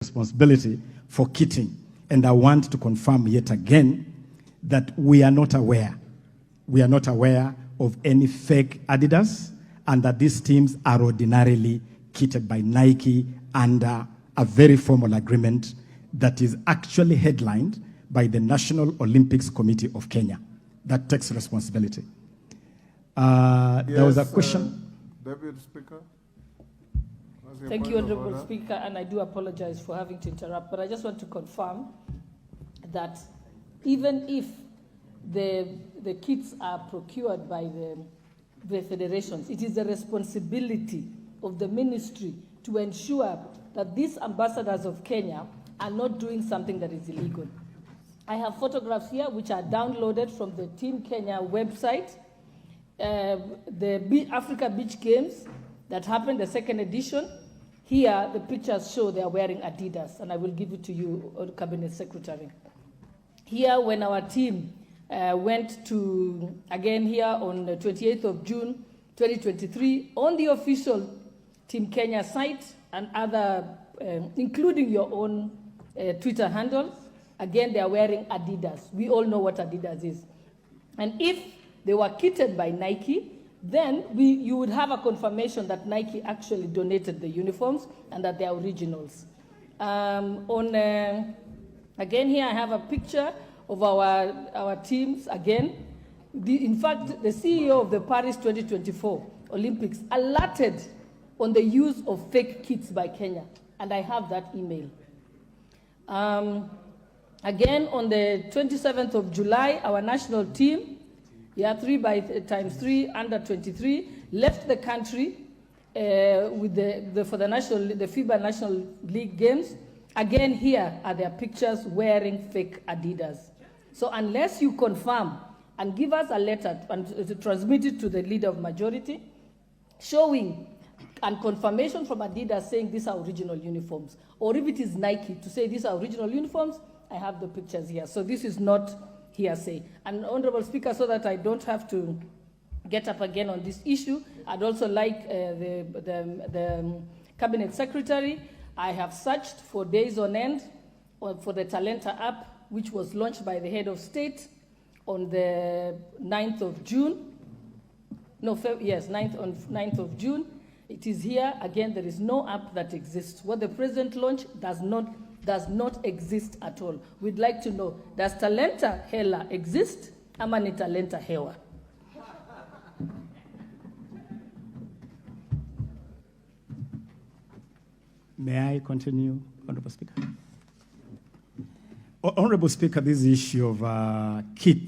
responsibility for kitting. And I want to confirm yet again that we are not aware. We are not aware of any fake Adidas, and that these teams are ordinarily kitted by Nike under a very formal agreement that is actually headlined by the National Olympics Committee of Kenya. That takes responsibility. There was a question. Deputy Speaker. Thank you, Honorable Speaker, and I do apologize for having to interrupt, but I just want to confirm that even if the kits are procured by the federations, it is the responsibility of the ministry to ensure that these ambassadors of Kenya are not doing something that is illegal. I have photographs here which are downloaded from the Team Kenya website. The Africa Beach Games that happened, the second edition, here the pictures show they are wearing Adidas, and I will give it to you, Cabinet Secretary. Here, when our team went to, again here on the 28th of June, 2023, on the official Team Kenya site and other, including your own Twitter handle, again, they are wearing Adidas. We all know what Adidas is. And if they were kitted by Nike, then you would have a confirmation that Nike actually donated the uniforms and that they are originals. Again, here I have a picture of our teams again. In fact, the CEO of the Paris 2024 Olympics alerted on the use of fake kits by Kenya, and I have that email. Again, on the 27th of July, our national team, 3x3 under 23, left the country for the FIBA National League Games. Again, here are their pictures wearing fake Adidas. So unless you confirm and give us a letter and transmit it to the leader of majority, showing and confirmation from Adidas saying these are original uniforms, or if it is Nike to say these are original uniforms, I have the pictures here. So this is not hearsay. And Honorable Speaker, so that I don't have to get up again on this issue, I'd also like the Cabinet Secretary. I have searched for days on end for the Talenta app, which was launched by the head of state on the 9th of June. No, yes, 9th of June. It is here. Again, there is no app that exists. What the president launched does not exist at all. We'd like to know, does Talenta Hela exist? Ama ni Talenta Hewa? May I continue, Honorable Speaker? Honorable Speaker, this issue of kit